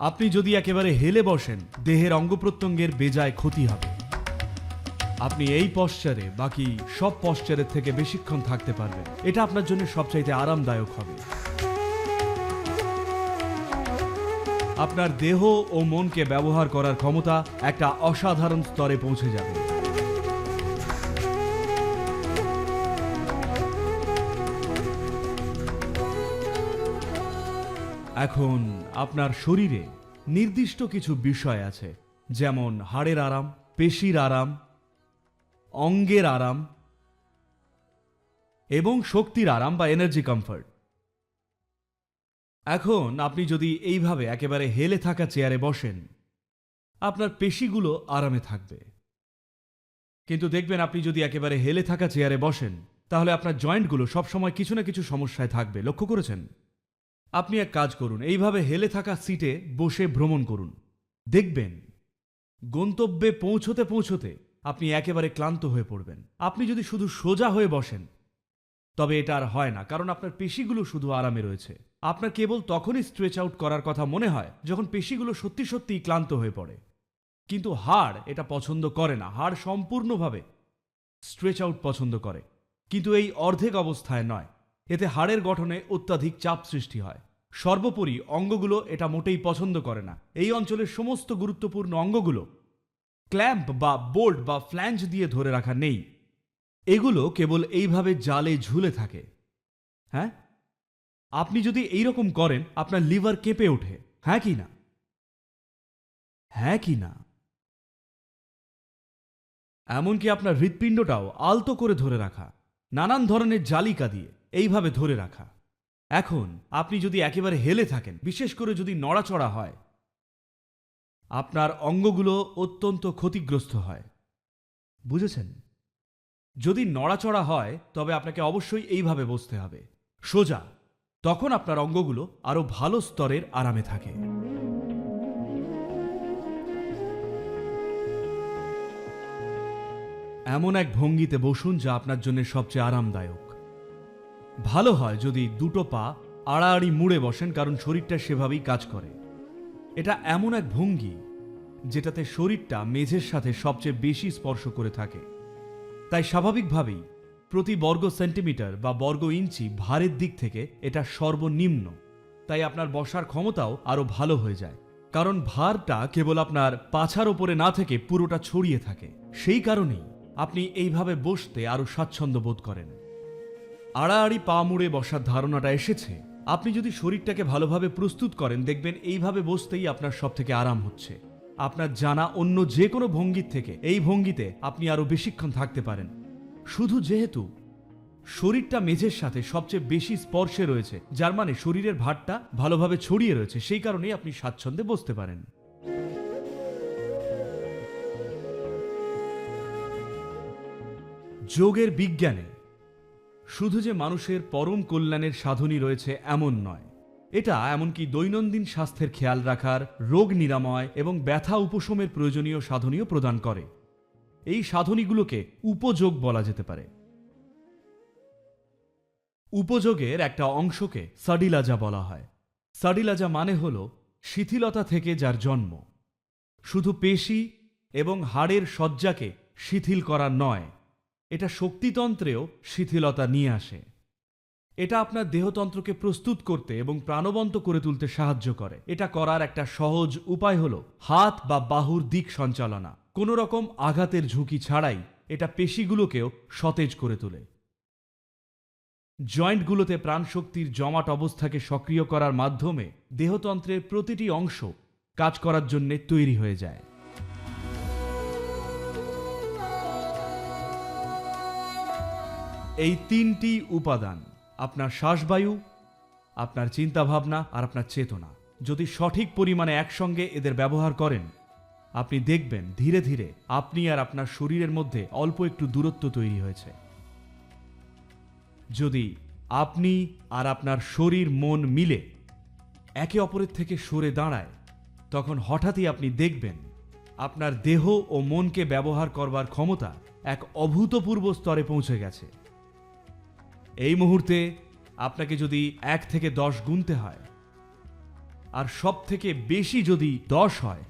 আপনি যদি একেবারে হেলে বসেন, দেহের অঙ্গপ্রত্যঙ্গের বেজায় ক্ষতি হবে। আপনি এই পশ্চারে বাকি সব পশ্চারের থেকে বেশিক্ষণ থাকতে পারবেন। এটা আপনার জন্য সবচাইতে আরামদায়ক হবে। আপনার দেহ ও মনকে ব্যবহার করার ক্ষমতা একটা অসাধারণ স্তরে পৌঁছে যাবে। এখন আপনার শরীরে নির্দিষ্ট কিছু বিষয় আছে, যেমন হাড়ের আরাম, পেশির আরাম, অঙ্গের আরাম এবং শক্তির আরাম বা এনার্জি কমফর্ট। এখন আপনি যদি এইভাবে একেবারে হেলে থাকা চেয়ারে বসেন, আপনার পেশিগুলো আরামে থাকবে। কিন্তু দেখবেন আপনি যদি একেবারে হেলে থাকা চেয়ারে বসেন, তাহলে আপনার জয়েন্টগুলো সবসময় কিছু না কিছু সমস্যায় থাকবে। লক্ষ্য করেছেন? আপনি এক কাজ করুন, এইভাবে হেলে থাকা সিটে বসে ভ্রমণ করুন। দেখবেন গন্তব্যে পৌঁছতে পৌঁছতে আপনি একেবারে ক্লান্ত হয়ে পড়বেন। আপনি যদি শুধু সোজা হয়ে বসেন, তবে এটা আর হয় না, কারণ আপনার পেশিগুলো শুধু আরামে রয়েছে। আপনার কেবল তখনই স্ট্রেচ আউট করার কথা মনে হয় যখন পেশিগুলো সত্যি সত্যিই ক্লান্ত হয়ে পড়ে। কিন্তু হাড় এটা পছন্দ করে না। হাড় সম্পূর্ণভাবে স্ট্রেচ আউট পছন্দ করে, কিন্তু এই অর্ধেক অবস্থায় নয়। এতে হাড়ের গঠনে অত্যাধিক চাপ সৃষ্টি হয়। সর্বোপরি অঙ্গগুলো এটা মোটেই পছন্দ করে না। এই অঞ্চলের সমস্ত গুরুত্বপূর্ণ অঙ্গগুলো ক্ল্যাম্প বা বোল্ট বা ফ্ল্যাঞ্জ দিয়ে ধরে রাখা নেই। এগুলো কেবল এইভাবে জালে ঝুলে থাকে। হ্যাঁ, আপনি যদি এইরকম করেন, আপনার লিভার কেঁপে ওঠে। হ্যাঁ কি না? হ্যাঁ কি না? এমনকি আপনার হৃৎপিণ্ডটাও আলতো করে ধরে রাখা, নানান ধরনের জালিকা দিয়ে এইভাবে ধরে রাখা। এখন আপনি যদি একেবারে হেলে থাকেন, বিশেষ করে যদি নড়াচড়া হয়, আপনার অঙ্গগুলো অত্যন্ত ক্ষতিগ্রস্ত হয়। বুঝেছেন? যদি নড়াচড়া হয়, তবে আপনাকে অবশ্যই এইভাবে বসতে হবে, সোজা। তখন আপনার অঙ্গগুলো আরো ভালো স্তরের আরামে থাকে। এমন এক ভঙ্গিতে বসুন যা আপনার জন্য সবচেয়ে আরামদায়ক। ভালো হয় যদি দুটো পা আড়াআড়ি মুড়ে বসেন, কারণ শরীরটা সেভাবেই কাজ করে। এটা এমন এক ভঙ্গি যেটাতে শরীরটা মেঝের সাথে সবচেয়ে বেশি স্পর্শ করে থাকে। তাই স্বাভাবিকভাবেই প্রতি বর্গ সেন্টিমিটার বা বর্গ ইঞ্চি ভারের দিক থেকে এটা সর্বনিম্ন। তাই আপনার বসার ক্ষমতাও আরো ভালো হয়ে যায়, কারণ ভারটা কেবল আপনার পাছার ওপরে না থেকে পুরোটা ছড়িয়ে থাকে। সেই কারণেই আপনি এইভাবে বসতে আরো স্বাচ্ছন্দ্য বোধ করেন। আড়াআড়ি পা মুড়ে বসার ধারণাটা এসেছে। আপনি যদি শরীরটাকে ভালোভাবে প্রস্তুত করেন, দেখবেন এইভাবে বসতেই আপনার সব থেকে আরাম হচ্ছে। আপনার জানা অন্য যে কোনো ভঙ্গির থেকে এই ভঙ্গিতে আপনি আরো বেশিক্ষণ থাকতে পারেন। শুধু যেহেতু শরীরটা মেঝের সাথে সবচেয়ে বেশি স্পর্শে রয়েছে, যার মানে শরীরের ভারটা ভালোভাবে ছড়িয়ে রয়েছে, সেই কারণেই আপনি স্বাচ্ছন্দ্যে বসতে পারেন। যোগের বিজ্ঞানে শুধু যে মানুষের পরম কল্যাণের সাধনই রয়েছে এমন নয়, এটা এমনকি দৈনন্দিন স্বাস্থ্যের খেয়াল রাখার, রোগ নিরাময় এবং ব্যথা উপশমের প্রয়োজনীয় সাধনীও প্রদান করে। এই সাধনীগুলোকে উপযোগ বলা যেতে পারে। উপযোগের একটা অংশকে সাডিলাজা বলা হয়। সাডিলাজা মানে হল শিথিলতা থেকে যার জন্ম। শুধু পেশি এবং হাড়ের সজ্জাকে শিথিল করা নয়, এটা শক্তিতন্ত্রেও শিথিলতা নিয়ে আসে। এটা আপনার দেহতন্ত্রকে প্রস্তুত করতে এবং প্রাণবন্ত করে তুলতে সাহায্য করে। এটা করার একটা সহজ উপায় হল হাত বা বাহুর দিক সঞ্চালনা। কোনো রকম আঘাতের ঝুঁকি ছাড়াই এটা পেশিগুলোকেও সতেজ করে তোলে। জয়েন্টগুলোতে প্রাণশক্তির জমাট অবস্থাকে সক্রিয় করার মাধ্যমে দেহতন্ত্রের প্রতিটি অংশ কাজ করার জন্য তৈরি হয়ে যায়। এই তিনটি উপাদান, আপনার শ্বাসবায়ু, আপনার চিন্তাভাবনা আর আপনার চেতনা, যদি সঠিক পরিমাণে একসঙ্গে এদের ব্যবহার করেন, আপনি দেখবেন ধীরে ধীরে আপনি আর আপনার শরীরের মধ্যে অল্প একটু দূরত্ব তৈরি হয়েছে। যদি আপনি আর আপনার শরীর মন মিলে একে অপরের থেকে সরে দাঁড়ায়, তখন হঠাৎই আপনি দেখবেন আপনার দেহ ও মনকে ব্যবহার করবার ক্ষমতা এক অভূতপূর্ব স্তরে পৌঁছে গেছে। এই মুহূর্তে আপনাকে যদি 1 থেকে 10 গুনতে হয়, আর সব থেকে বেশি যদি 10 হয়,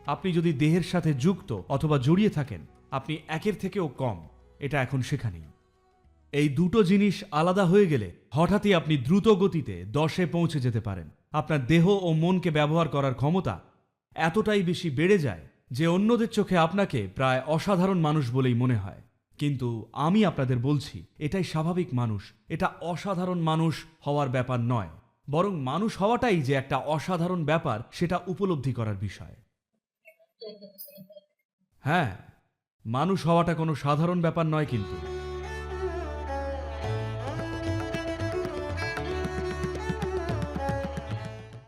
আপনি যদি দেহের সাথে যুক্ত অথবা জড়িয়ে থাকেন, আপনি 1-এর থেকেও কম। এটা এখন শেখা নেই। এই দুটো জিনিস আলাদা হয়ে গেলে হঠাৎই আপনি দ্রুত গতিতে 10-এ পৌঁছে যেতে পারেন। আপনার দেহ ও মনকে ব্যবহার করার ক্ষমতা এতটাই বেশি বেড়ে যায় যে অন্যদের চোখে আপনাকে প্রায় অসাধারণ মানুষ বলেই মনে হয়। কিন্তু আমি আপনাদের বলছি, এটাই স্বাভাবিক মানুষ। এটা অসাধারণ মানুষ হওয়ার ব্যাপার নয়, বরং মানুষ হওয়াটাই যে একটা অসাধারণ ব্যাপার সেটা উপলব্ধি করার বিষয়। হ্যাঁ, মানুষ হওয়াটা কোনো সাধারণ ব্যাপার নয়, কিন্তু